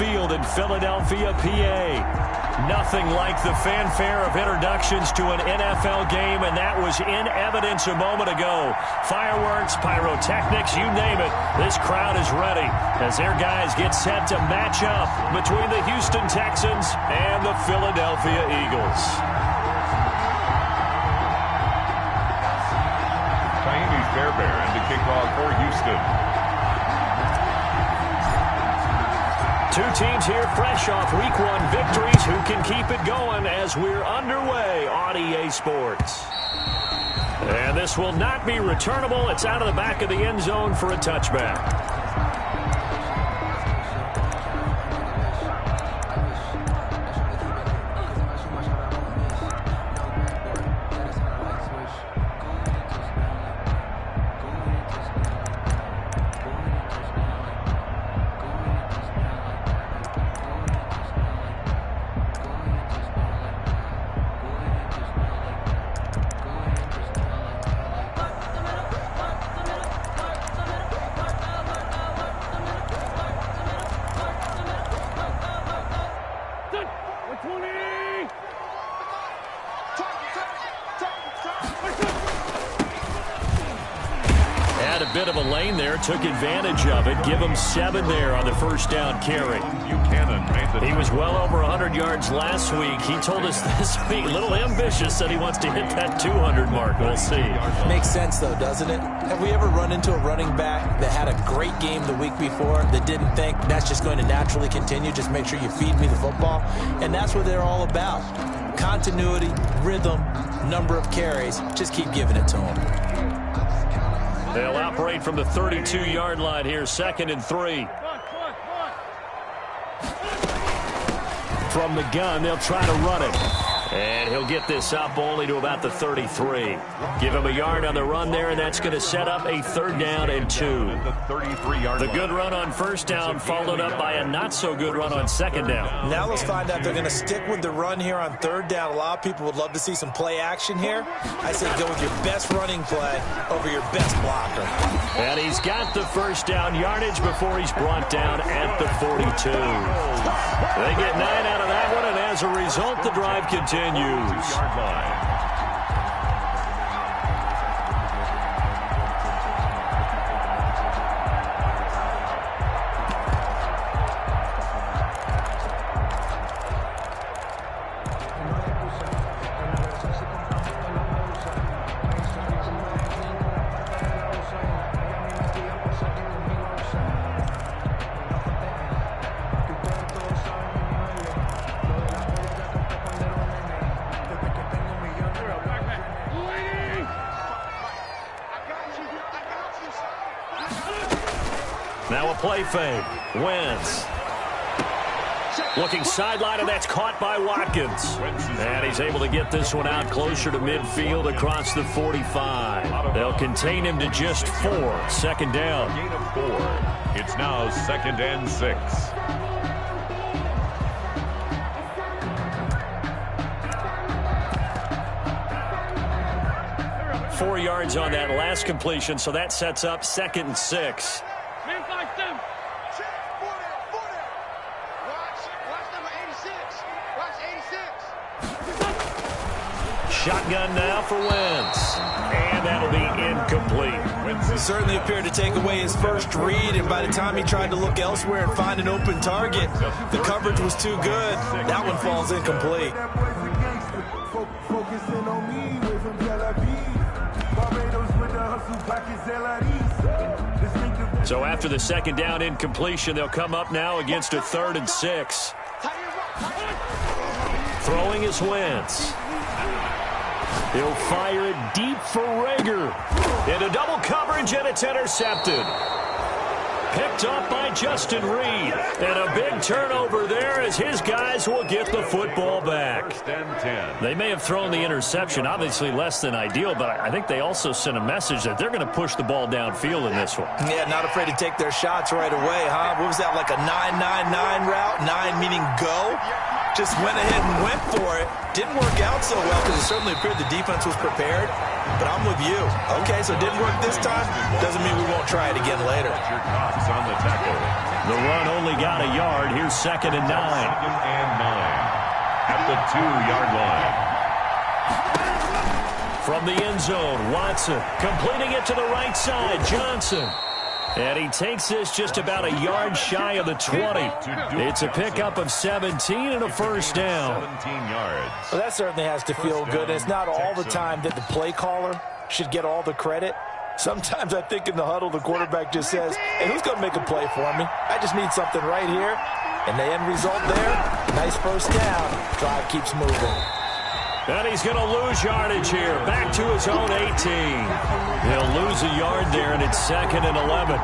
Field in Philadelphia, PA. Nothing like the fanfare of introductions to an NFL game, and that was in evidence a moment ago. Fireworks, pyrotechnics, you name it. This crowd is ready as their guys get set to match up between the Houston Texans and the Philadelphia Eagles. Fairbairn to kick off for Houston. Two teams here fresh off Week 1 victories who can keep it going as we're underway on EA Sports. And this will not be returnable. It's out of the back of the end zone for a touchback. Had a bit of a lane there, took advantage of it. Give him 7 there on the first down carry. He was well over 100 yards last week. He told us this week, a little ambitious, said he wants to hit that 200 mark. We'll see. Makes sense, though, doesn't it? Have we ever run into a running back that had a great game the week before that didn't think that's just going to naturally continue? Just make sure you feed me the football. And that's what they're all about. Continuity, rhythm, number of carries. Just keep giving it to them. They'll operate from the 32-yard line here, 2nd and 3. From the gun, they'll try to run it. And he'll get this up only to about the 33. Give him a yard on the run there, and that's going to set up a 3rd down and 2. The good run on 1st down followed up by a not-so-good run on 2nd down. Now let's find out they're going to stick with the run here on 3rd down. A lot of people would love to see some play action here. I say go with your best running play over your best blocker. And he's got the 1st down yardage before he's brought down at the 42. They get 9 out of that one, and as a result, the drive continues. Now a play fake. Wentz. Looking sideline, and that's caught by Watkins. And he's able to get this one out closer to midfield across the 45. They'll contain him to just 4. 2nd down. Gain of 4. It's now 2nd and 6. Four yards on that last completion, so that sets up 2nd and 6. Shotgun now for Wentz. And that'll be incomplete. He certainly appeared to take away his first read, and by the time he tried to look elsewhere and find an open target, the coverage was too good. That one falls incomplete. So after the 2nd down incompletion, they'll come up now against a 3rd and 6. Throwing is Wentz. He'll fire it deep for Rager. Into double coverage, and it's intercepted. Picked up by Justin Reed. And a big turnover there as his guys will get the football back. They may have thrown the interception, obviously less than ideal, but I think they also sent a message that they're going to push the ball downfield in this one. Yeah, not afraid to take their shots right away, huh? What was that, like a 9-9-9 route? 9 meaning go? Just went ahead and went for it. Didn't work out so well because it certainly appeared the defense was prepared. But I'm with you. Okay, so it didn't work this time. Doesn't mean we won't try it again later. Your thoughts on the tackle. The run only got a yard. Here's 2nd and 9. 2nd and 9 at the 2-yard line. From the end zone, Watson completing it to the right side. Johnson. And he takes this just about a yard shy of the 20. It's a pickup of 17 and a first down. 17 yards. Well, that certainly has to feel good. It's not all the time that the play caller should get all the credit. Sometimes I think in the huddle, the quarterback just says, hey, who's going to make a play for me? I just need something right here. And the end result there, nice first down. Drive keeps moving. And he's going to lose yardage here. Back to his own 18. He'll lose a yard there, and it's 2nd and 11.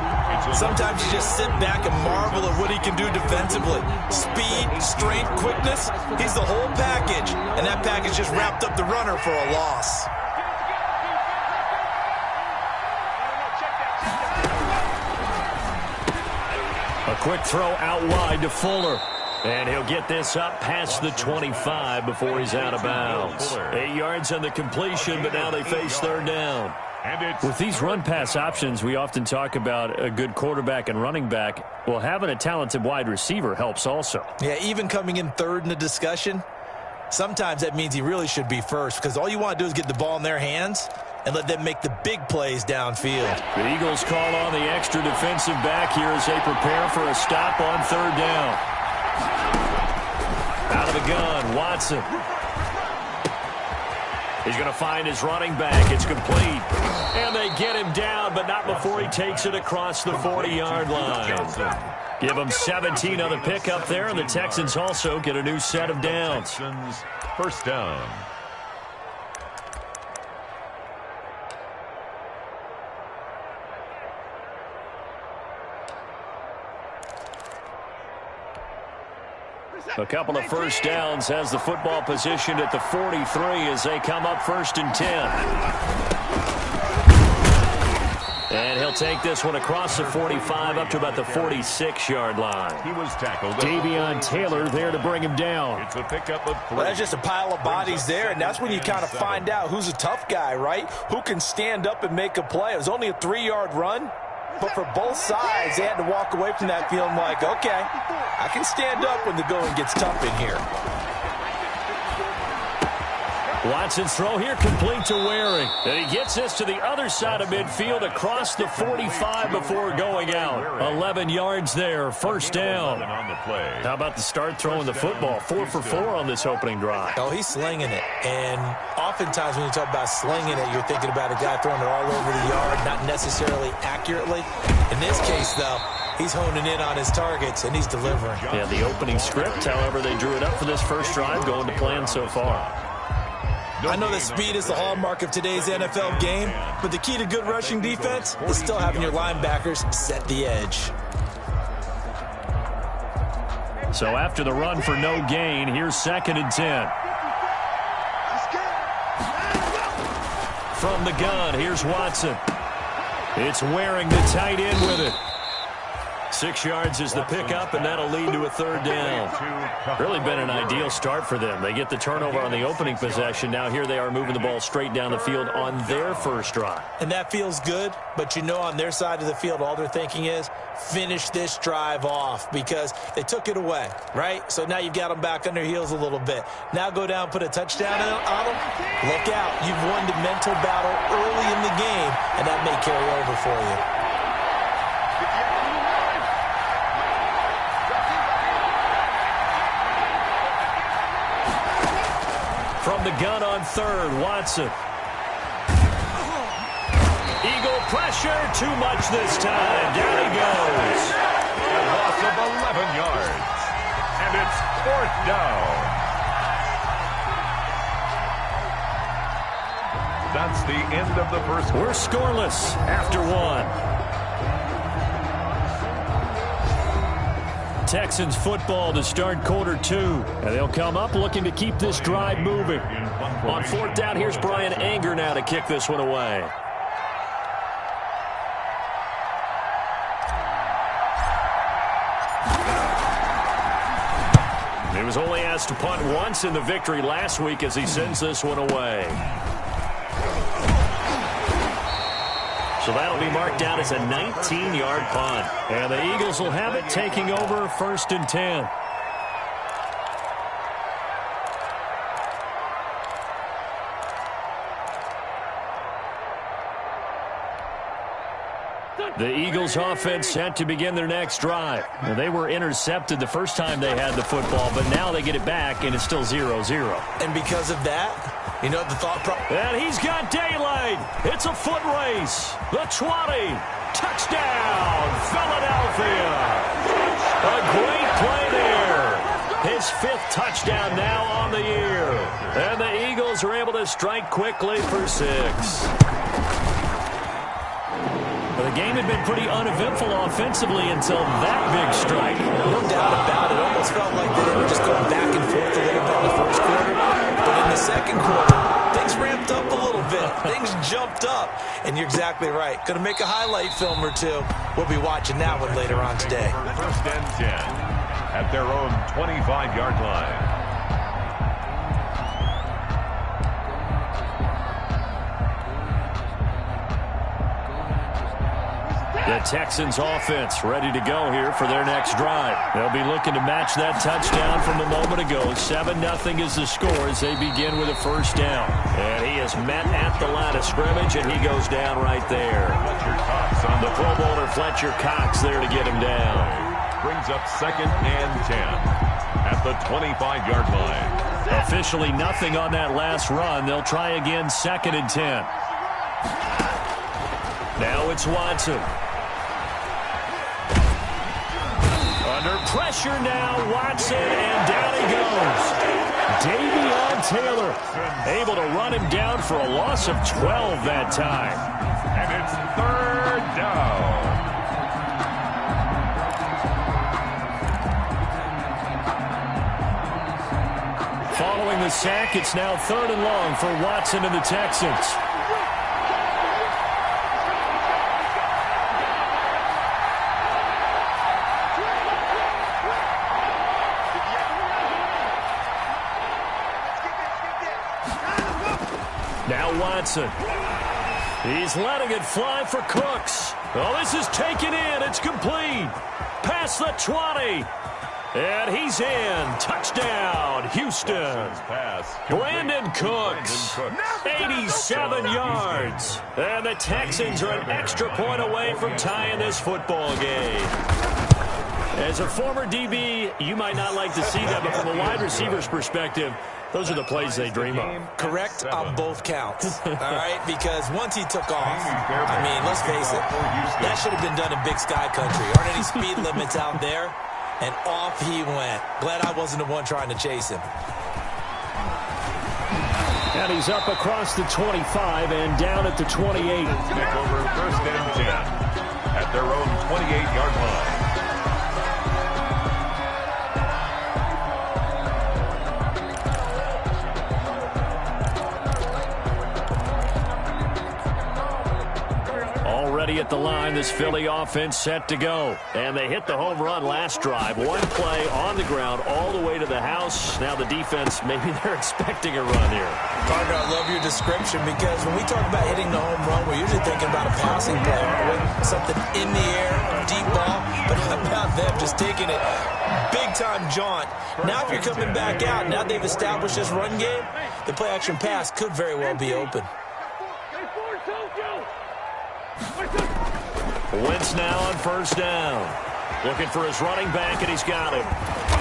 Sometimes you just sit back and marvel at what he can do defensively. Speed, strength, quickness. He's the whole package. And that package just wrapped up the runner for a loss. A quick throw out wide to Fuller. And he'll get this up past the 25 before he's out of bounds. 8 yards on the completion, but now they face 3rd down. With these run-pass options, we often talk about a good quarterback and running back. Well, having a talented wide receiver helps also. Yeah, even coming in 3rd in the discussion, sometimes that means he really should be first because all you want to do is get the ball in their hands and let them make the big plays downfield. The Eagles call on the extra defensive back here as they prepare for a stop on 3rd down. Out of the gun, Watson. He's going to find his running back. It's complete. And they get him down, but not before he takes it across the 40-yard line. Give him 17 on the pickup there, and the Texans also get a new set of downs. First down. A couple of first downs has the football positioned at the 43 as they come up 1st and 10. And he'll take this one across the 45 up to about the 46-yard line. He was tackled. Davion Taylor there to bring him down. It's a pickup of 3. Well, that's just a pile of bodies there, and that's when you kind of find out who's a tough guy, right? Who can stand up and make a play. It was only a 3-yard run. But for both sides, they had to walk away from that feeling like, okay, I can stand up when the going gets tough in here. Watson's throw here complete to Waring. And he gets this to the other side of midfield across the 45 before going out. 11 yards there, first down. How about the start throwing the football? 4 for 4 on this opening drive. Oh, he's slinging it. And oftentimes when you talk about slinging it, you're thinking about a guy throwing it all over the yard, not necessarily accurately. In this case, though, he's honing in on his targets, and he's delivering. Yeah, the opening script, however, they drew it up for this first drive, going to plan so far. I know that speed is the hallmark of today's NFL game, but the key to good rushing defense is still having your linebackers set the edge. So after the run for no gain, here's 2nd and 10. From the gun, here's Watson. It's Waring the tight end with it. 6 yards is the pickup, and that'll lead to a 3rd down. Really been an ideal start for them. They get the turnover on the opening possession. Now here they are moving the ball straight down the field on their first drive. And that feels good, but you know on their side of the field, all they're thinking is finish this drive off because they took it away, right? So now you've got them back on their heels a little bit. Now go down, put a touchdown on them. Look out. You've won the mental battle early in the game, and that may carry over for you. From the gun on 3rd, Watson. Eagle pressure, too much this time. Down he goes. A loss of 11 yards. And it's 4th down. That's the end of the first quarter. We're scoreless after 1. Texans football to start quarter 2. And they'll come up looking to keep this drive moving. On 4th down, here's Brian Anger now to kick this one away. He was only asked to punt once in the victory last week as he sends this one away. So that'll be marked down as a 19-yard punt. And the Eagles will have it, taking over 1st and 10. The Eagles offense set to begin their next drive. Well, they were intercepted the first time they had the football, but now they get it back, and it's still 0-0. And because of that, you know the thought process. And he's got daylight. It's a foot race. The 20. Touchdown, Philadelphia. A great play there. His 5th touchdown now on the year. And the Eagles are able to strike quickly for 6. The game had been pretty uneventful offensively until that big strike. No doubt about it. It almost felt like they were just going back and forth a little bit in the first quarter. But in the second quarter, things ramped up a little bit. Things jumped up. And you're exactly right. Going to make a highlight film or two. We'll be watching that one later on today. 1st and 10 at their own 25-yard line. The Texans offense ready to go here for their next drive. They'll be looking to match that touchdown from a moment ago. 7-0 is the score as they begin with a 1st down. And he is met at the line of scrimmage, and he goes down right there. The Pro Bowler Fletcher Cox there to get him down. Brings up 2nd and 10 at the 25-yard line. Officially nothing on that last run. They'll try again 2nd and 10. Now it's Watson. Under pressure now, Watson, and down he goes. Davion Taylor able to run him down for a loss of 12 that time. And it's 3rd down. Following the sack, it's now 3rd and long for Watson and the Texans. Watson. He's letting it fly for Cooks. Oh, this is taken in. It's complete. Past the 20. And he's in. Touchdown, Houston. Brandon Cooks, 87 yards. And the Texans are an extra point away from tying this football game. As a former DB, you might not like to see that, but from a wide receiver's perspective, those are the plays they dream of. Correct on both counts, all right? Because once he took off, I mean, let's face it, that should have been done in Big Sky Country. Aren't any speed limits out there? And off he went. Glad I wasn't the one trying to chase him. And he's up across the 25 and down at the 28. Take over 1st and 10 at their own 28-yard line. At the line, this Philly offense set to go. And they hit the home run last drive. One play on the ground all the way to the house. Now the defense, maybe they're expecting a run here. Partner, I love your description because when we talk about hitting the home run, we're usually thinking about a passing play, aren't we? Something in the air, deep ball. But how about them just taking it big-time jaunt? Now if you're coming back out, now they've established this run game, the play-action pass could very well be open. Wentz now on 1st down. Looking for his running back, and he's got him.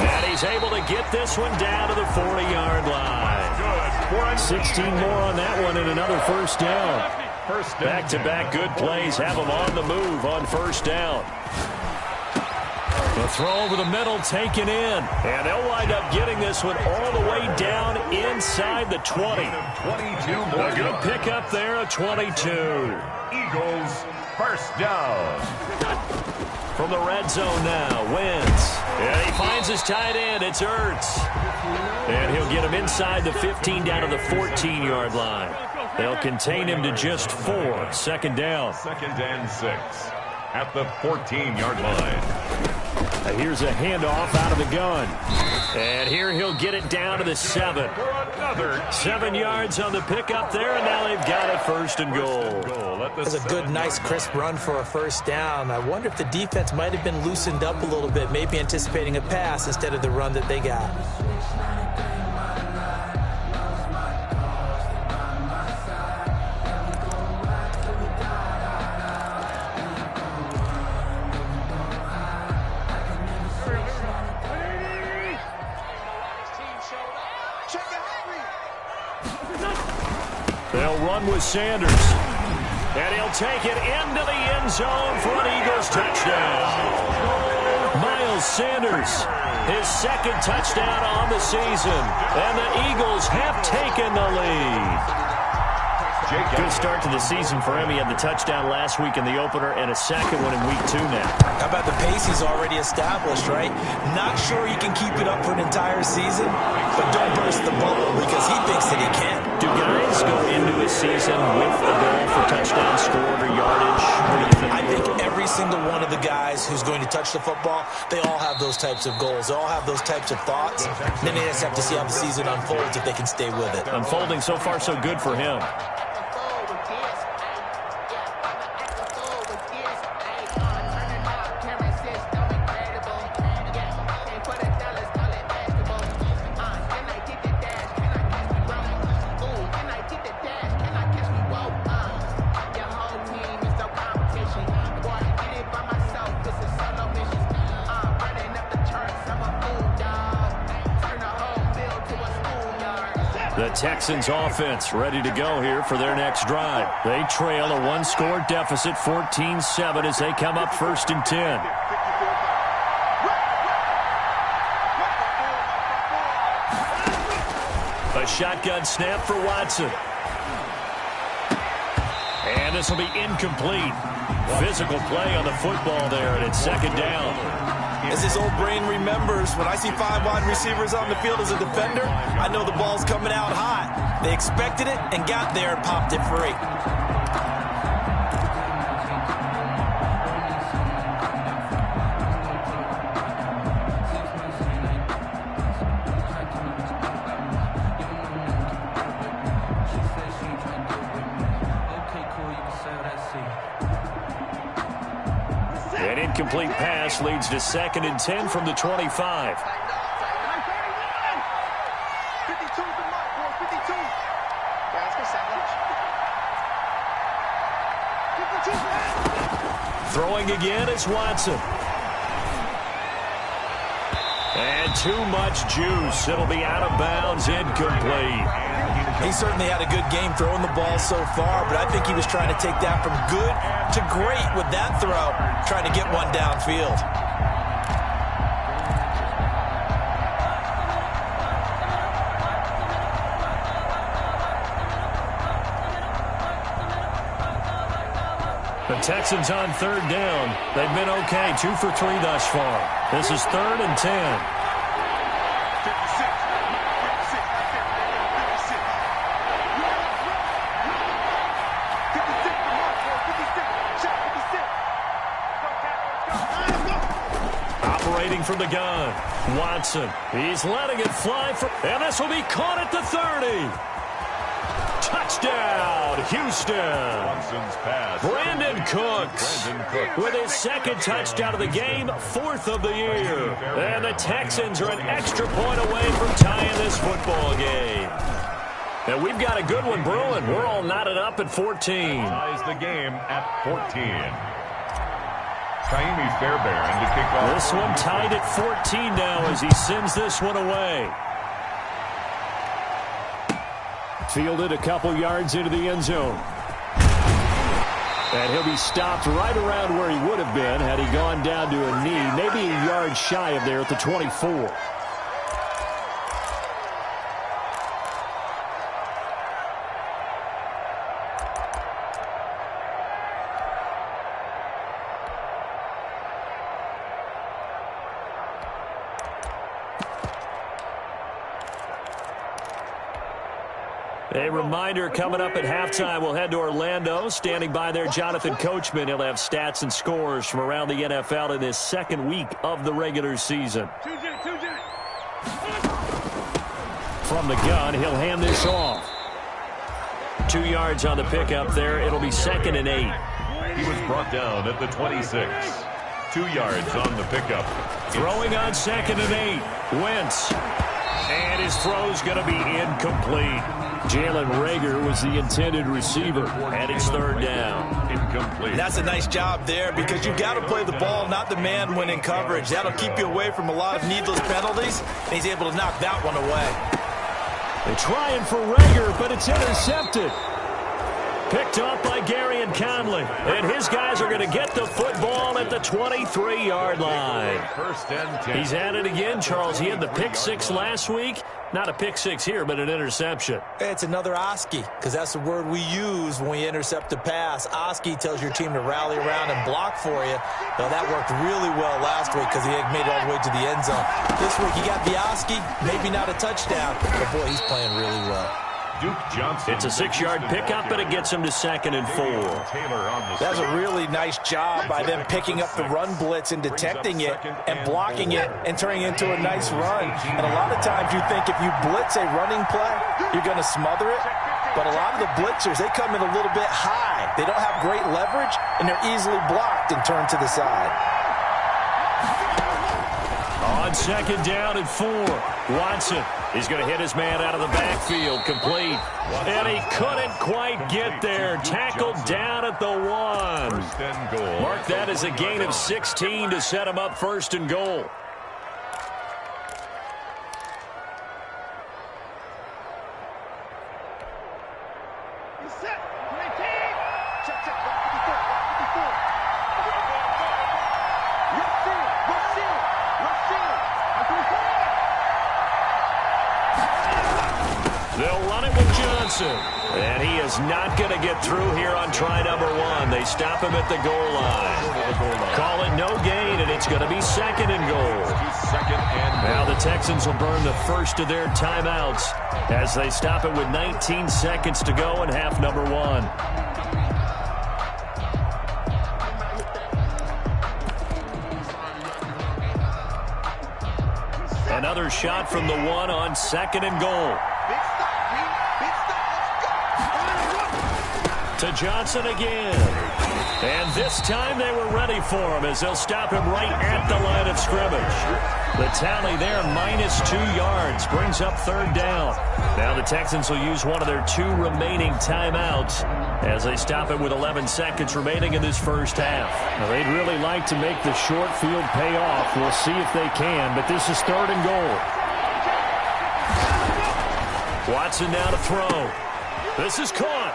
And he's able to get this one down to the 40-yard line. 16 more on that one and another 1st down. Back-to-back good plays have him on the move on 1st down. The throw over the middle taken in. And they'll wind up getting this one all the way down inside the 20. A good pickup there, a 22. Eagles 1st down. From the red zone now, Wentz. And he finds his tight end. It's Ertz. And he'll get him inside the 15 down to the 14-yard line. They'll contain him to just 4. 2nd down. 2nd and 6 at the 14-yard line. Here's a handoff out of the gun. And here he'll get it down to the 7. 7 yards on the pickup there, and now they've got it 1st and goal. That's a good, nice, crisp run for a 1st down. I wonder if the defense might have been loosened up a little bit, maybe anticipating a pass instead of the run that they got. They'll run with Sanders. And he'll take it into the end zone for an Eagles touchdown. Miles Sanders, his 2nd touchdown on the season. And the Eagles have taken the lead. Good start to the season for him. He had the touchdown last week in the opener and a 2nd one in week 2 now. How about the pace he's already established, right? Not sure he can keep it up for an entire season, but don't burst the bubble because he thinks that he can. Do guys go into a season with a goal for touchdown scored or yardage? What do you think? I think every single one of the guys who's going to touch the football, they all have those types of goals. They all have those types of thoughts. Then they just have to see how the season unfolds if they can stay with it. Unfolding so far so good for him. The Texans offense ready to go here for their next drive. They trail a 1-score deficit, 14-7, as they come up 1st and 10. A shotgun snap for Watson. And this will be incomplete. Physical play on the football there, and it's 2nd down. As his old brain remembers, when I see 5 wide receivers on the field as a defender, I know the ball's coming out hot. They expected it and got there and popped it free. An incomplete pass leads to 2nd and 10 from the 25. Throwing again is Watson. And too much juice. It'll be out of bounds, incomplete. He certainly had a good game throwing the ball so far, but I think he was trying to take that from good to great with that throw, trying to get one downfield. The Texans on 3rd down. They've been okay, 2 for 3 thus far. This is 3rd and 10. Operating from the gun, Watson. He's letting it fly, and this will be caught at the 30. Touchdown, Houston. Watson's pass. Brandon Cooks with his 2nd touchdown of the game, 4th of the year. And the Texans are an extra point away from tying this football game. And we've got a good one brewing. We're all knotted up at 14. Ties the game at 14. Kaimi Fairbairn to kick off. This one tied at 14 now as he sends this one away. Fielded a couple yards into the end zone. And he'll be stopped right around where he would have been had he gone down to a knee, maybe a yard shy of there at the 24. A reminder coming up at halftime, we'll head to Orlando. Standing by there, Jonathan Coachman. He'll have stats and scores from around the NFL in this second week of the regular season. From the gun, he'll hand this off. 2 yards on the pickup there. It'll be 2nd and 8. He was brought down at the 26. 2 yards on the pickup. Throwing on 2nd and 8. Wentz. And his throw's going to be incomplete. Jalen Reagor was the intended receiver, and it's 3rd down. Incomplete. That's a nice job there because you've got to play the ball, not the man when in coverage. That'll keep you away from a lot of needless penalties, and he's able to knock that one away. They're trying for Reagor, but it's intercepted. Picked up by Gary and Conley. And his guys are going to get the football at the 23-yard line. 1st and 10. He's at it again, Charles. He had the pick 6 last week. Not a pick 6 here, but an interception. It's another Oski, because that's the word we use when we intercept a pass. Oski tells your team to rally around and block for you. Well, that worked really well last week because he had made it all the way to the end zone. This week he got the Oski, maybe not a touchdown, but boy, he's playing really well. Duke Johnson. It's a 6-yard pickup, but it gets him to 2nd and 4. That's a really nice job by them picking up the run blitz and detecting it and blocking it and turning it into a nice run. And a lot of times you think if you blitz a running play, you're going to smother it. But a lot of the blitzers, they come in a little bit high. They don't have great leverage, and they're easily blocked and turned to the side. On 2nd down and 4, Watson. He's going to hit his man out of the backfield, complete. And he couldn't quite get there. Tackled down at the 1. Mark that as a gain of 16 to set him up 1st and goal. And he is not going to get through here on try number 1. They stop him at the goal line. Call it no gain, and it's going to be 2nd and goal. Now the Texans will burn the first of their timeouts as they stop it with 19 seconds to go in half number 1. Another shot from the 1 on 2nd and goal. To Johnson again. And this time they were ready for him as they'll stop him right at the line of scrimmage. The tally there, -2 yards, brings up 3rd down. Now the Texans will use one of their 2 remaining timeouts as they stop it with 11 seconds remaining in this first half. Now, they'd really like to make the short field pay off. We'll see if they can, but this is 3rd and goal. Watson now to throw. This is caught.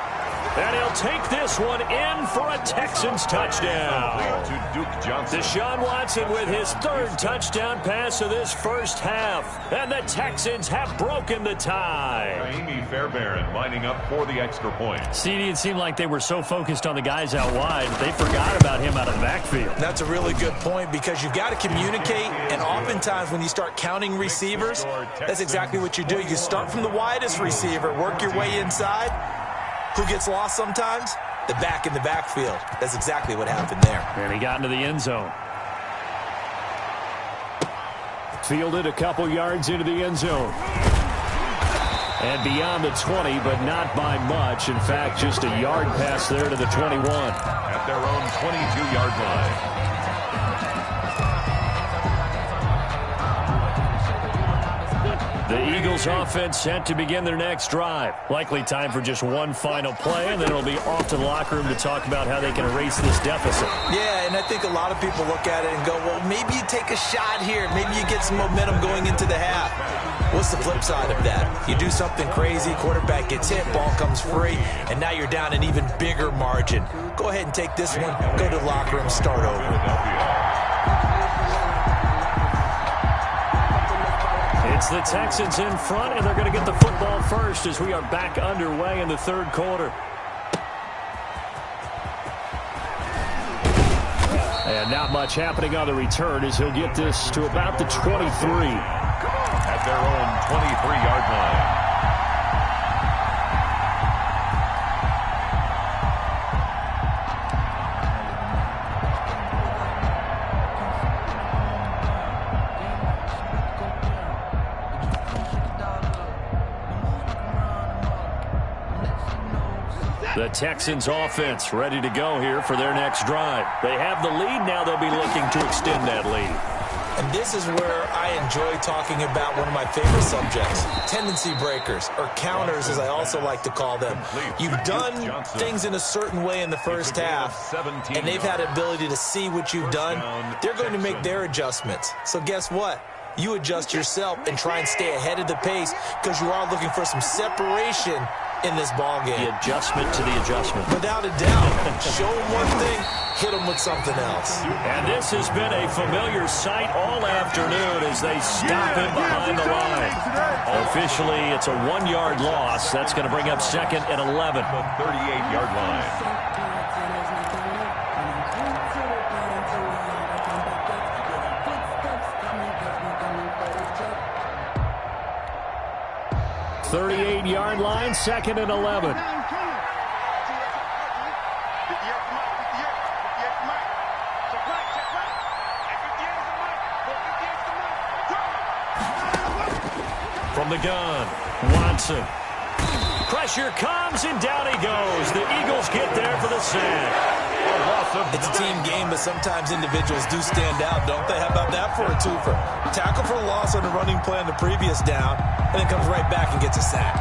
And he'll take this one in for a Texans touchdown. To Duke Johnson. Deshaun Watson with his 3rd touchdown pass of this first half. And the Texans have broken the tie. Amy Fairbairn lining up for the extra point. CD, it seemed like they were so focused on the guys out wide, they forgot about him out of the backfield. That's a really good point because you've got to communicate, and oftentimes when you start counting receivers, that's exactly what you do. You start from the widest receiver, work your way inside. Who gets lost sometimes? The back in the backfield. That's exactly what happened there. And he got into the end zone. Fielded a couple yards into the end zone. And beyond the 20, but not by much. In fact, just a yard pass there to the 21. At their own 22-yard line. The Eagles offense set to begin their next drive. Likely time for just one final play, and then it'll be off to the locker room to talk about how they can erase this deficit. Yeah, and I think a lot of people look at it and go, well, maybe you take a shot here. Maybe you get some momentum going into the half. What's the flip side of that? You do something crazy, quarterback gets hit, ball comes free, and now you're down an even bigger margin. Go ahead and take this one, go to the locker room, start over. It's the Texans in front, and they're going to get the football first as we are back underway in the 3rd quarter. And not much happening on the return as he'll get this to about the 23. At their own 23-yard line. The Texans offense ready to go here for their next drive. They have the lead. Now they'll be looking to extend that lead. And this is where I enjoy talking about one of my favorite subjects, tendency breakers, or counters as I also like to call them. You've done things in a certain way in the first half, and they've had the ability to see what you've done. They're going to make their adjustments. So guess what? You adjust yourself and try and stay ahead of the pace because you are looking for some separation in this ball game. The adjustment to the adjustment. Without a doubt. Show them one thing, hit them with something else. And this has been a familiar sight all afternoon as they stop him behind the line. Officially, it's a 1-yard loss. That's going to bring up 2nd and 11. The 38-yard line. 38-yard line, 2nd and 11. From the gun, Watson. Pressure comes, and down he goes. The Eagles get there for the sack. It's a team game, but sometimes individuals do stand out, don't they? How about that for a twofer? Tackle for a loss on the running play on the previous down, and then comes right back and gets a sack.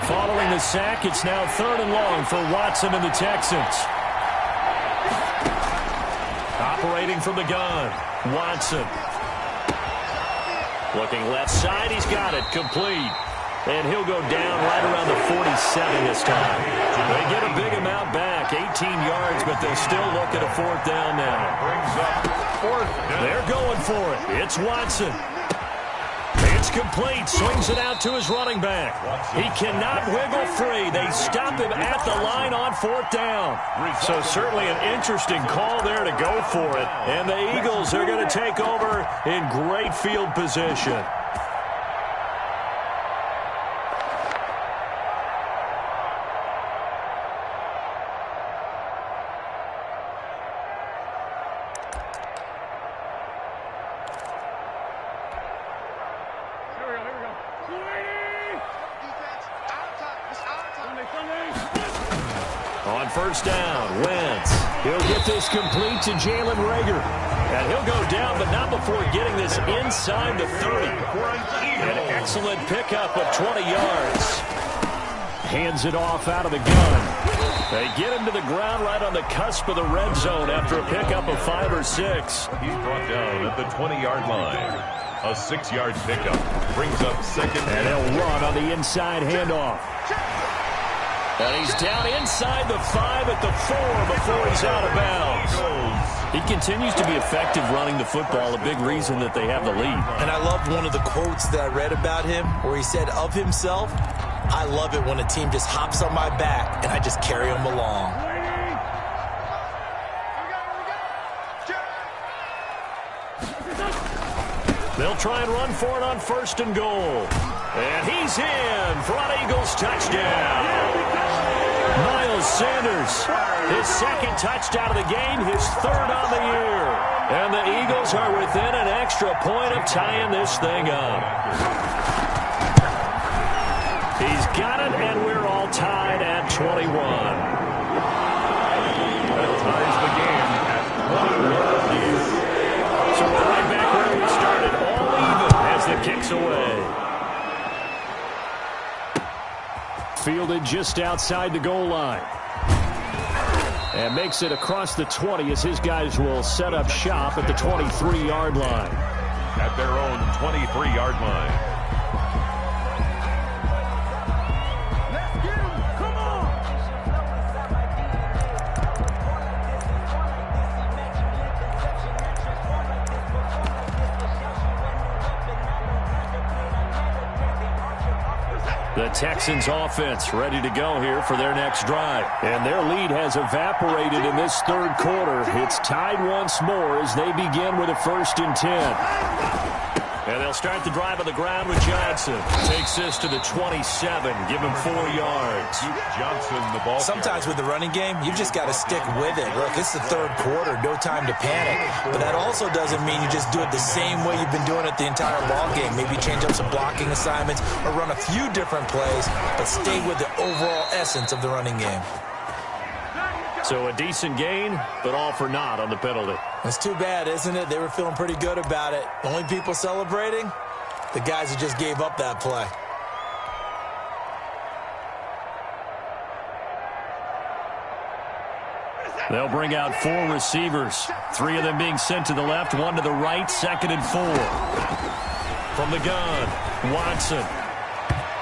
Following the sack, it's now 3rd and long for Watson and the Texans. Operating from the gun, Watson. Looking left side, he's got it, complete. And he'll go down right around the 47 this time. They get a big amount back, 18 yards, but they still look at a 4th down now. They're going for it. It's Watson. It's complete. Swings it out to his running back. He cannot wiggle free. They stop him at the line on 4th down. So certainly an interesting call there to go for it. And the Eagles are going to take over in great field position. On 1st down, Wentz. He'll get this complete to Jalen Reagor. And he'll go down, but not before getting this inside the 30. An excellent pickup of 20 yards. Hands it off out of the gun. They get him to the ground right on the cusp of the red zone after a pickup of 5 or 6. He's brought down at the 20-yard line. A 6-yard pickup brings up 2nd. And he'll run on the inside handoff. And he's down inside the 5 at the 4 before he's out of bounds. He continues to be effective running the football, a big reason that they have the lead. And I love one of the quotes that I read about him where he said of himself, I love it when a team just hops on my back and I just carry them along. They'll try and run for it on 1st and goal. And he's in for an Eagles touchdown. Miles Sanders, his 2nd touchdown of the game, his 3rd on the year. And the Eagles are within an extra point of tying this thing up. He's got it, and we're all tied at 21. That ties the game at 21. So we're right back where we started, all even as the kick's away. Fielded just outside the goal line. And makes it across the 20 as his guys will set up shop at the 23-yard line. At their own 23-yard line. The Texans offense ready to go here for their next drive. And their lead has evaporated in this 3rd quarter. It's tied once more as they begin with a 1st and 10. And they'll start the drive on the ground with Johnson. Takes this to the 27. Give him 4 yards. Johnson, the ball. Sometimes with the running game, you've just got to stick with it. Look, it's the third quarter. No time to panic. But that also doesn't mean you just do it the same way you've been doing it the entire ball game. Maybe change up some blocking assignments or run a few different plays, but stay with the overall essence of the running game. So a decent gain, but all for naught on the penalty. It's too bad, isn't it? They were feeling pretty good about it. The only people celebrating? The guys who just gave up that play. They'll bring out 4 receivers. 3 of them being sent to the left, 1 to the right, 2nd and 4. From the gun, Watson.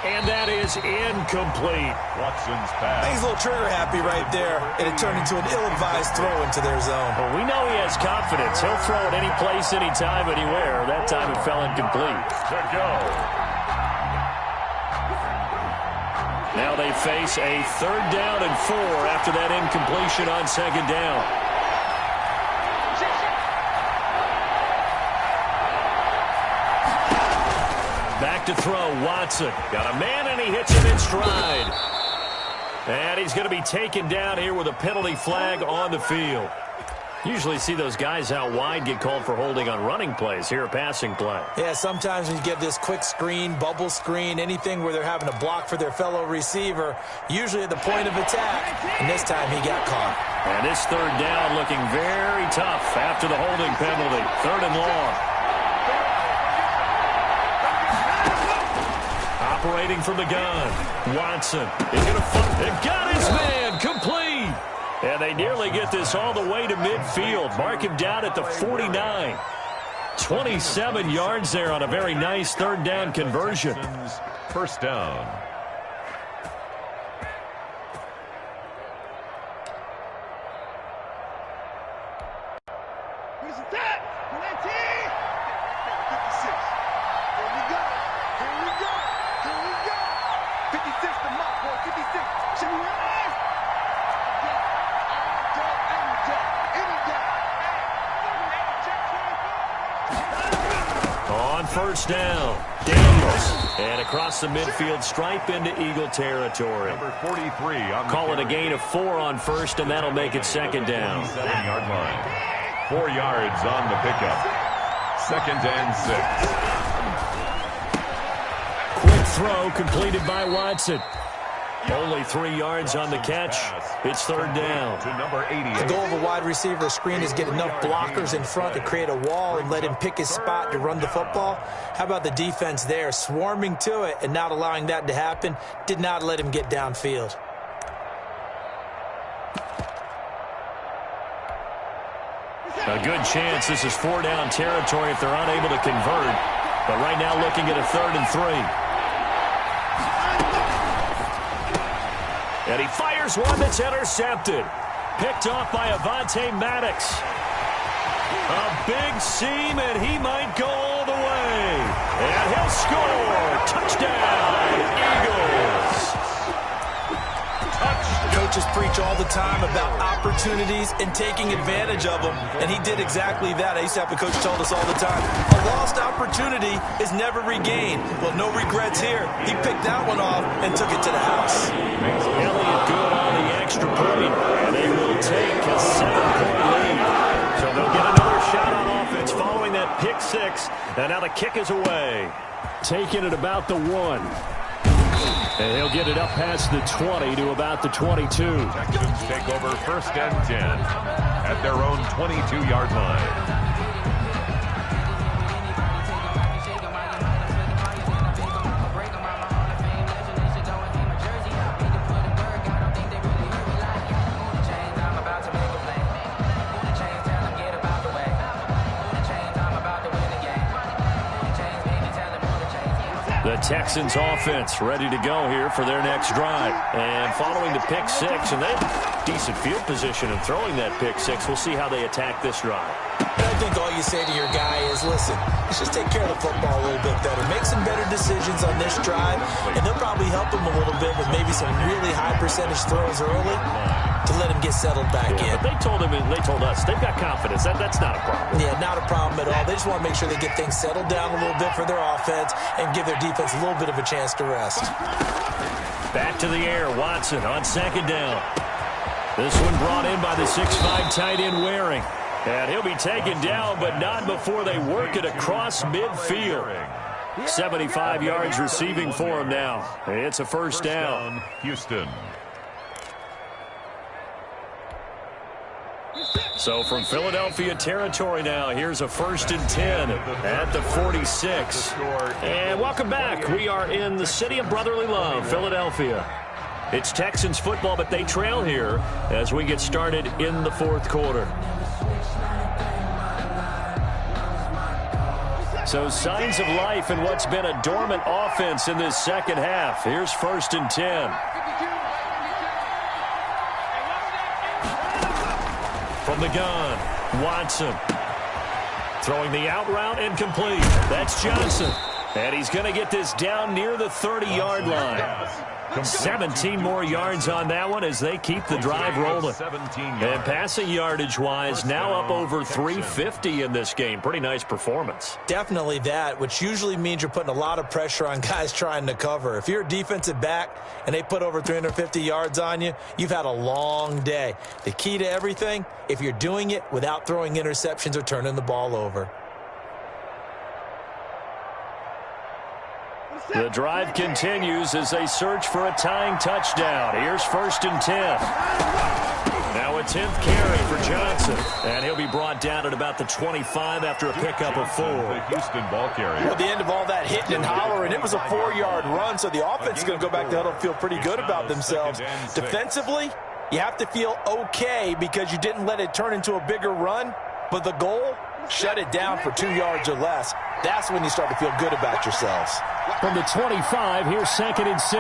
And that is incomplete. Watson's pass. He's a little trigger happy right there, and it turned into an ill-advised throw into their zone. Well, we know he has confidence. He'll throw it any place, anytime, anywhere. That time it fell incomplete. To go. Now they face a 3rd down and 4 after that incompletion on 2nd down. Back to throw, Watson. Got a man, and he hits him in stride. And he's going to be taken down here with a penalty flag on the field. Usually see those guys out wide get called for holding on running plays. Here a passing play. Yeah, sometimes when you get this quick screen, bubble screen, anything where they're having to block for their fellow receiver, usually at the point of attack, and this time he got caught. And this 3rd down looking very tough after the holding penalty. 3rd and long. Operating from the gun, Watson is going to got his man complete. And they nearly get this all the way to midfield. Mark him down at the 49. 27 yards there on a very nice 3rd down conversion. 1st down. On 1st down, Daniels. And across the midfield stripe into Eagle territory. Number 43 on the Call it a gain of 4 on 1st, and that'll make it 2nd down. 7-yard line. 4 yards on the pickup. 2nd and 6. Quick throw completed by Watson. Only 3 yards on the catch. It's 3rd down. To number 88. The goal of a wide receiver screen is get enough blockers in front to create a wall and let him pick his spot to run the football. How about the defense there, swarming to it and not allowing that to happen? Did not let him get downfield. A good chance this is 4-down territory if they're unable to convert. But right now looking at a 3rd and 3. And he fires one that's intercepted. Picked off by Avonte Maddox. A big seam, and he might go all the way. And he'll score. Touchdown, Eagles. Coaches preach all the time about opportunities and taking advantage of them, and he did exactly that. I used to have a coach told us all the time, a lost opportunity is never regained. Well, no regrets here. He picked that one off and took it to the house. Elliott good on the extra point, and they will take a 7-point lead. So they'll get another shot on offense following that pick 6, and now the kick is away. Taking it about the 1. And he'll get it up past the 20 to about the 22. Texans take over 1st and 10 at their own 22-yard line. The Texans offense ready to go here for their next drive. And following the pick 6, and they have decent field position in throwing that pick 6. We'll see how they attack this drive. I think all you say to your guy is, listen, let's just take care of the football a little bit better. Make some better decisions on this drive, and they'll probably help him a little bit with maybe some really high percentage throws early to let him get settled back in. But they told him, and they told us, they've got confidence. That's not a problem. Yeah, not a problem at all. They just want to make sure they get things settled down a little bit for their offense and give their defense a little bit of a chance to rest. Back to the air, Watson on second down. This one brought in by the 6'5" tight end Waring. And he'll be taken down, but not before they work it across midfield. 75 yards receiving for him now. It's a first down. Houston. So from Philadelphia territory now, here's a 1st and 10 at the 46. And welcome back. We are in the city of brotherly love, Philadelphia. It's Texans football, but they trail here as we get started in the 4th quarter. So signs of life in what's been a dormant offense in this second half. Here's 1st and 10. From the gun, Watson. Throwing the out route incomplete. That's Johnson. And he's going to get this down near the 30-yard line. 17 more yards on that one as they keep the drive rolling. And passing yardage-wise, now up over 350 in this game. Pretty nice performance. Definitely that, which usually means you're putting a lot of pressure on guys trying to cover. If you're a defensive back and they put over 350 yards on you, you've had a long day. The key to everything, if you're doing it without throwing interceptions or turning the ball over. The drive continues as they search for a tying touchdown. Here's 1st and 10. Now a 10th carry for Johnson. And he'll be brought down at about the 25 after a pickup of 4. The Houston ball carrier. At the end of all that hitting and hollering, it was a 4-yard run, so the offense is going to go back to huddle and feel pretty good about themselves. Defensively, you have to feel okay because you didn't let it turn into a bigger run, but the goal, shut it down for 2 yards or less. That's when you start to feel good about yourselves. From the 25, here's 2nd and 6.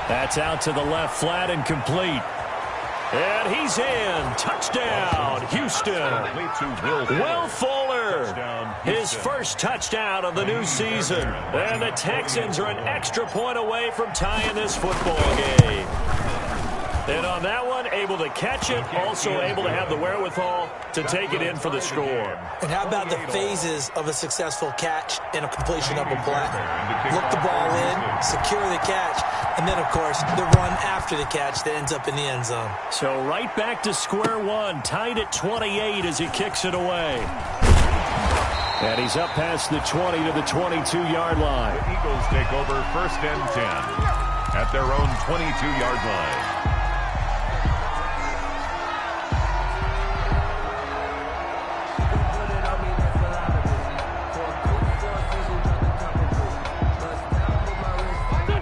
That's out to the left flat and complete. And he's in. Touchdown, Houston. Will Fuller, his first touchdown of the new season. And the Texans are an extra point away from tying this football game. And on that one, able to catch it, also able to have the wherewithal to take it in for the score. And how about the phases of a successful catch and a completion of a play? Look the ball in, secure the catch, and then, of course, the run after the catch that ends up in the end zone. So right back to square one, tied at 28 as he kicks it away. And he's up past the 20 to the 22-yard line. The Eagles take over 1st and 10 at their own 22-yard line.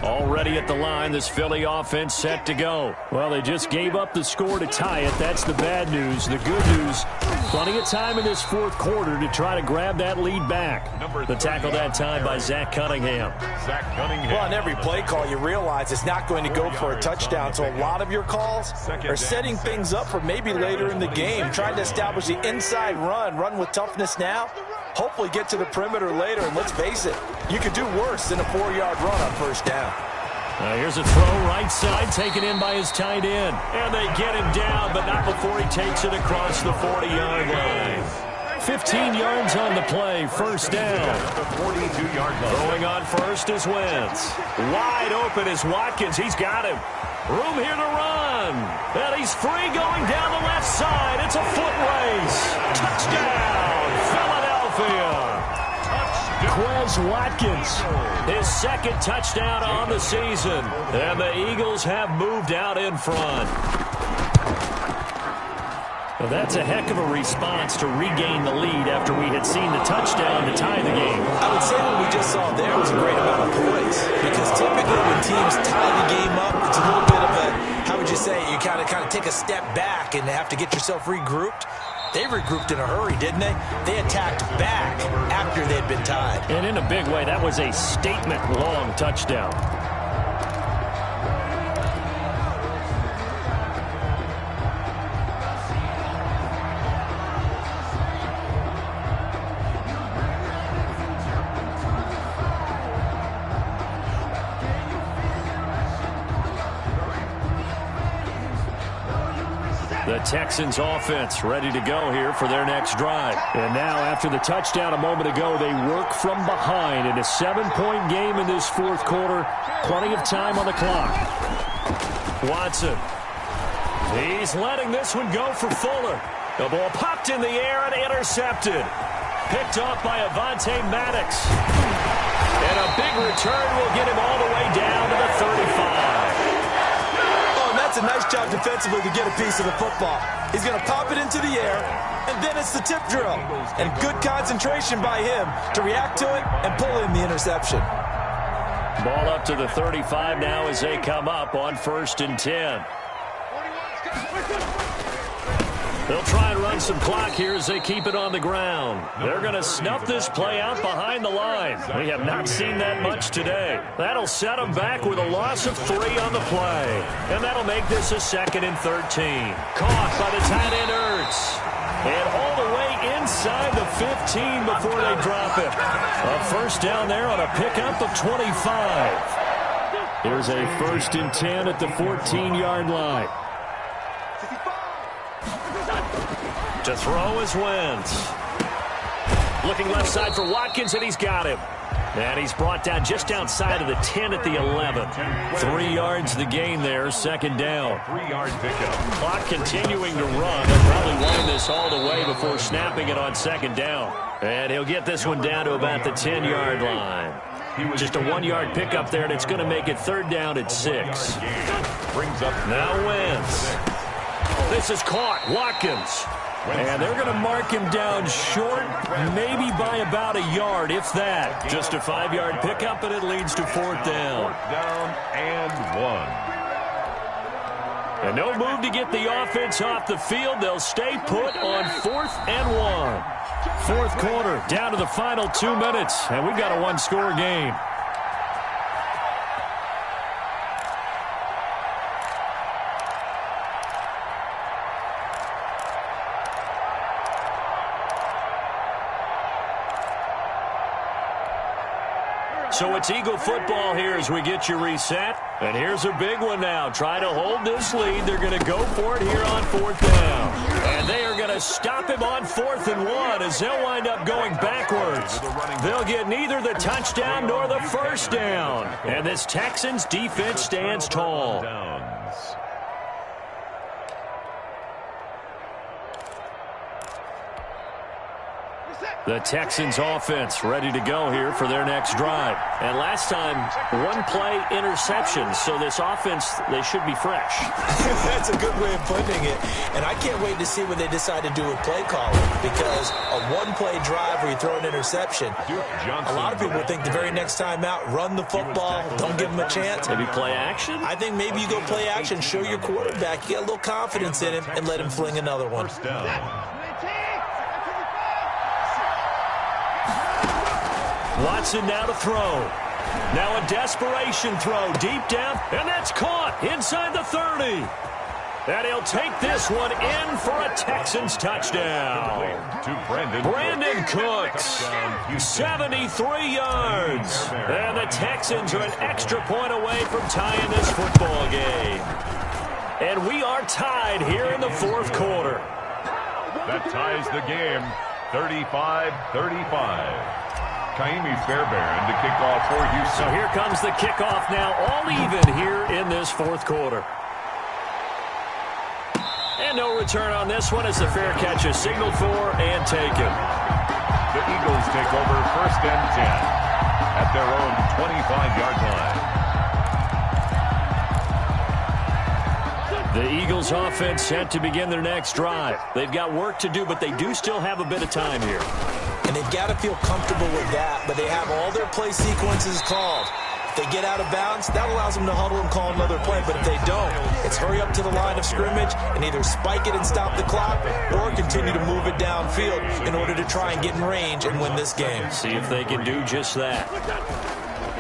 Already at the line, this Philly offense set to go. Well, they just gave up the score to tie it. That's the bad news. The good news, plenty of time in this 4th quarter to try to grab that lead back. The tackle that time by Zach Cunningham. Well, on every play call, you realize it's not going to go for a touchdown, so a lot of your calls are setting things up for maybe later in the game, trying to establish the inside run with toughness now, hopefully get to the perimeter later, and let's face it, you could do worse than a 4-yard run on 1st down. Here's a throw right side, taken in by his tight end. And they get him down, but not before he takes it across the 40-yard line. 15 yards on the play, 1st down. The 42-yard line. Throwing on first is Wentz. Wide open is Watkins. He's got him. Room here to run. And he's free going down the left side. It's a foot race. Touchdown, Philadelphia. Quez Watkins, his 2nd touchdown on the season. And the Eagles have moved out in front. Well, that's a heck of a response to regain the lead after we had seen the touchdown to tie the game. I would say what we just saw there was a great amount of poise. Because typically when teams tie the game up, it's a little bit of a, how would you say, you kind of take a step back and have to get yourself regrouped. They regrouped in a hurry, didn't they? They attacked back after they'd been tied. And in a big way, that was a statement-long touchdown. The Texans offense ready to go here for their next drive. And now after the touchdown a moment ago, they work from behind in a 7-point game in this fourth quarter. Plenty of time on the clock. Watson. He's letting this one go for Fuller. The ball popped in the air and intercepted. Picked off by Avonte Maddox. And a big return will get him all the way down to the 35. That's a nice job defensively to get a piece of the football. He's going to pop it into the air, and then it's the tip drill. And good concentration by him to react to it and pull in the interception. Ball up to the 35 now as they come up on 1st and 10. They'll try and run some clock here as they keep it on the ground. They're going to snuff this play out behind the line. We have not seen that much today. That'll set them back with a loss of 3 on the play. And that'll make this a 2nd and 13. Caught by the tight end Ertz. And all the way inside the 15 before they drop it. A first down there on a pickup of 25. Here's a 1st and 10 at the 14-yard line. To throw is Wentz. Looking left side for Watkins, and he's got him. And he's brought down just outside of the 10 at the 11. 3 yards the gain there, 2nd down. 3-yard pickup. Clock continuing to run. They'll probably wind this all the way before snapping it on 2nd down. And he'll get this one down to about the 10-yard line. Just a 1-yard pickup there, and it's going to make it 3rd down at 6. Brings up now Wentz. This is caught. Watkins. And they're going to mark him down short, maybe by about a yard, if that. Just a 5-yard pickup, and it leads to 4th down. 4th down and 1. And no move to get the offense off the field. They'll stay put on 4th and 1. Fourth quarter, down to the final 2 minutes, and we've got a 1-score game. So it's Eagle football here as we get you reset. And here's a big one now. Try to hold this lead. They're going to go for it here on 4th down. And they are going to stop him on 4th and 1 as they'll wind up going backwards. They'll get neither the touchdown nor the first down. And this Texans defense stands tall. The Texans offense ready to go here for their next drive. And last time, 1-play interception. So this offense, they should be fresh. That's a good way of putting it. And I can't wait to see what they decide to do with play calling. Because a 1-play drive where you throw an interception, a lot of people think the very next time out, run the football, don't give them a chance. Maybe play action? I think maybe you go play action, show your quarterback, you get a little confidence in him, and let him fling another one. First down. Watson now to throw. Now a desperation throw deep down, and that's caught inside the 30. And he'll take this one in for a Texans touchdown. To Brandon Cooks, 73 yards. And the Texans are an extra point away from tying this football game. And we are tied here in the fourth quarter. That ties the game, 35-35. Kaimi Fairbairn to kick off for Houston. So here comes the kickoff now, all even here in this fourth quarter. And no return on this one as the fair catch is signaled for and taken. The Eagles take over 1st and 10 at their own 25-yard line. The Eagles offense set to begin their next drive. They've got work to do, but they do still have a bit of time here. And they've got to feel comfortable with that, but they have all their play sequences called. If they get out of bounds, that allows them to huddle and call another play. But if they don't, it's hurry up to the line of scrimmage and either spike it and stop the clock or continue to move it downfield in order to try and get in range and win this game. See if they can do just that.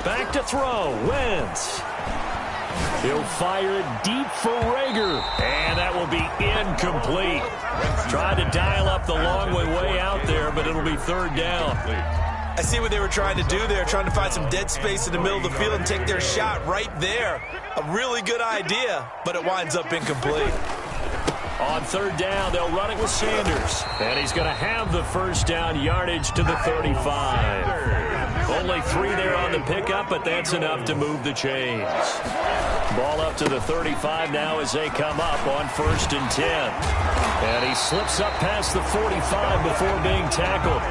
Back to throw. Wentz. He'll fire it deep for Rager. And that will be incomplete. Tried to dial up the long way out there, but it'll be 3rd down. I see what they were trying to do there, trying to find some dead space in the middle of the field and take their shot right there. A really good idea, but it winds up incomplete. On third down, they'll run it with Sanders. And he's going to have the first down yardage to the 35. Only 3 there on the pickup, but that's enough to move the chains. Ball up to the 35 now as they come up on 1st and 10. And he slips up past the 45 before being tackled.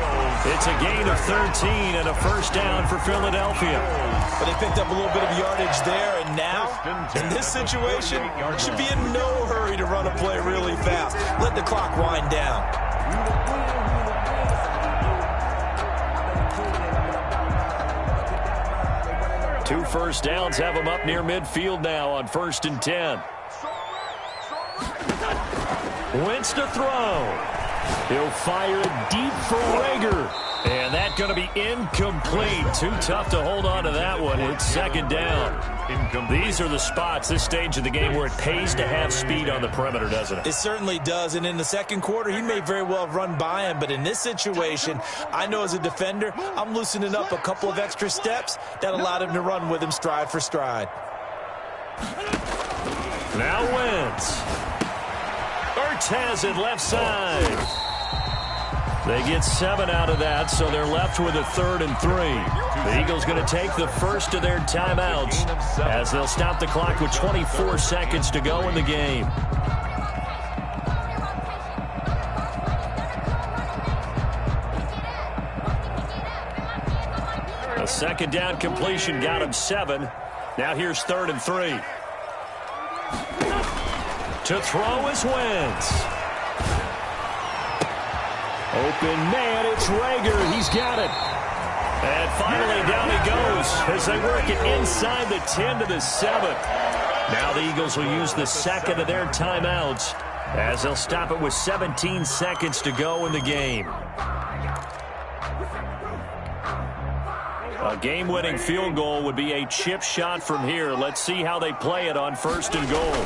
It's a gain of 13 and a first down for Philadelphia. But they picked up a little bit of yardage there, and now, in this situation, should be in no hurry to run a play really fast. Let the clock wind down. Two first downs have him up near midfield now on 1st and 10. Wentz to throw. He'll fire it deep for Rager. And that's going to be incomplete. Too tough to hold on to that one. It's 2nd down. These are the spots, this stage of the game, where it pays to have speed on the perimeter, doesn't it? It certainly does. And in the second quarter, he may very well have run by him. But in this situation, I know as a defender, I'm loosening up a couple of extra steps that allowed him to run with him stride for stride. Now Wentz. Ertz has it left side. They get 7 out of that, so they're left with a 3rd and 3. The Eagles going to take the first of their timeouts as they'll stop the clock with 24 seconds to go in the game. A 2nd down completion got him 7. Now here's 3rd and 3. To throw is Wentz. Open man, it's Rager. He's got it. And finally down he goes as they work it inside the 10 to the 7. Now the Eagles will use the 2nd of their timeouts as they'll stop it with 17 seconds to go in the game. A game-winning field goal would be a chip shot from here. Let's see how they play it on 1st and goal.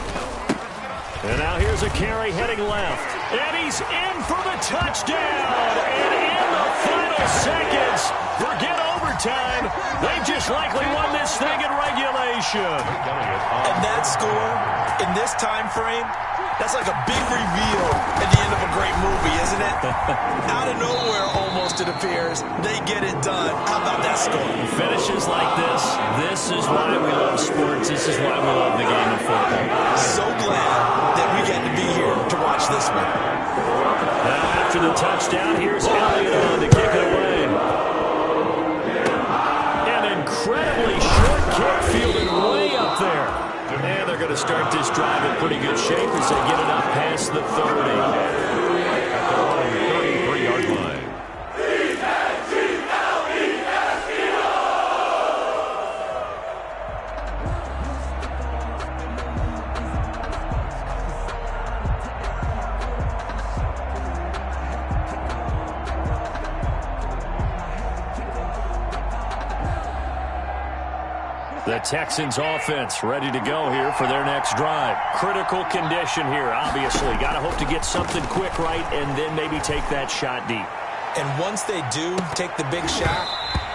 And now here's a carry heading left. And he's in for the touchdown. And in the final seconds, forget overtime. They've just likely won this thing in regulation. And that score, in this time frame, that's like a big reveal at the end of a great movie, isn't it? Out of nowhere, almost, it appears. They get it done. How about that score? Finishes like this. This is why we love sports. This is why we love the game of football. So glad that we get to be here to watch this one. Now after the touchdown, here's Elliott on to kick it away. An incredibly short kick fielded way up there. And they're going to start this drive in pretty good shape as they get it up past the 30. At the 33-yard line. The Texans offense ready to go here for their next drive. Critical condition here, obviously. Got to hope to get something quick right and then maybe take that shot deep. And once they do take the big shot,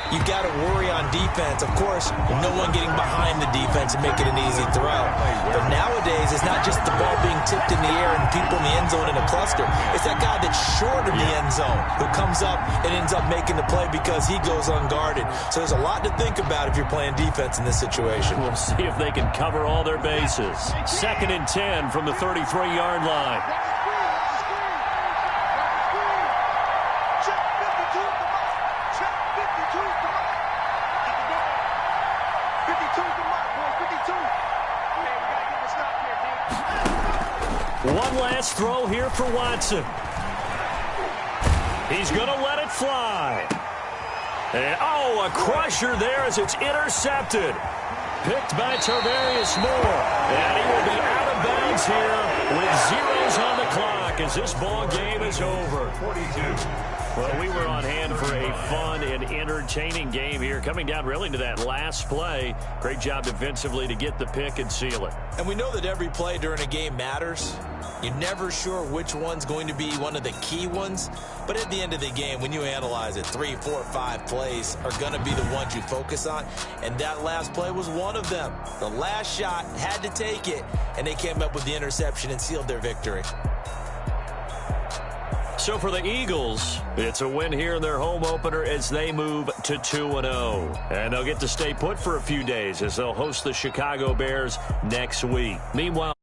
you got to worry on defense. Of course, no one getting behind the defense and making an easy throw. But nowadays, it's not just the ball being tipped in the air and people in the end zone in a cluster. It's that guy that's short of the end zone who comes up and ends up making the play because he goes unguarded. So there's a lot to think about if you're playing defense in this situation. We'll see if they can cover all their bases. 2nd and 10 from the 33-yard line. One last throw here for Watson. He's going to let it fly. And, oh, a crusher there as it's intercepted. Picked by Tarvarius Moore. And he will be out of bounds here with zeros on the clock as this ball game is over. 42. Well, we were on hand for a fun and entertaining game here, coming down really to that last play. Great job defensively to get the pick and seal it. And we know that every play during a game matters, You're never sure which one's going to be one of the key ones, but at the end of the game, when you analyze it, 3, 4, 5 plays are going to be the ones you focus on, and that last play was one of them. The last shot had to take it, and they came up with the interception and sealed their victory. So for the Eagles, it's a win here in their home opener as they move to 2-0. And they'll get to stay put for a few days as they'll host the Chicago Bears next week. Meanwhile,